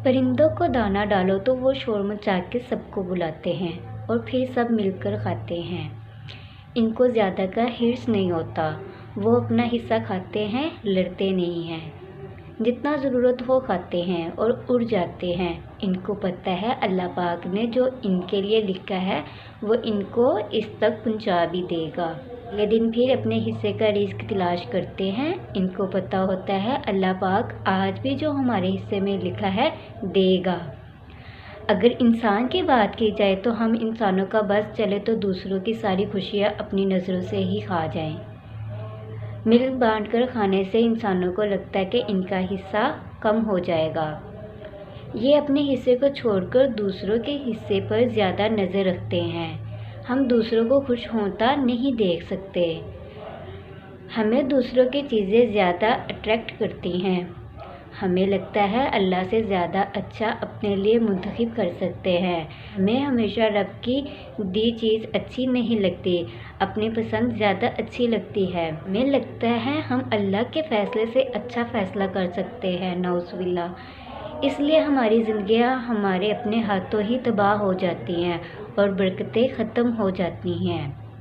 پرندوں کو دانا ڈالو تو وہ شور مچا کے سب کو بلاتے ہیں اور پھر سب مل کر کھاتے ہیں۔ ان کو زیادہ کا حرص نہیں ہوتا، وہ اپنا حصہ کھاتے ہیں، لڑتے نہیں ہیں، جتنا ضرورت ہو کھاتے ہیں اور اڑ جاتے ہیں۔ ان کو پتہ ہے اللہ پاک نے جو ان کے لیے لکھا ہے وہ ان کو اس تک پہنچا بھی دے گا۔ اگلے دن پھر اپنے حصے کا رزق تلاش کرتے ہیں۔ ان کو پتہ ہوتا ہے اللہ پاک آج بھی جو ہمارے حصے میں لکھا ہے دے گا۔ اگر انسان کی بات کی جائے تو ہم انسانوں کا بس چلے تو دوسروں کی ساری خوشیاں اپنی نظروں سے ہی کھا جائیں۔ مل بانٹ کر کھانے سے انسانوں کو لگتا ہے کہ ان کا حصہ کم ہو جائے گا۔ یہ اپنے حصے کو چھوڑ کر دوسروں کے حصے پر زیادہ نظر رکھتے ہیں۔ ہم دوسروں کو خوش ہوتا نہیں دیکھ سکتے۔ ہمیں دوسروں کی چیزیں زیادہ اٹریکٹ کرتی ہیں۔ ہمیں لگتا ہے اللہ سے زیادہ اچھا اپنے لیے منتخب کر سکتے ہیں۔ ہمیں ہمیشہ رب کی دی چیز اچھی نہیں لگتی، اپنی پسند زیادہ اچھی لگتی ہے۔ ہمیں لگتا ہے ہم اللہ کے فیصلے سے اچھا فیصلہ کر سکتے ہیں، نعوذ باللہ۔ اس لیے ہماری زندگیاں ہمارے اپنے ہاتھوں ہی تباہ ہو جاتی ہیں اور برکتیں ختم ہو جاتی ہیں۔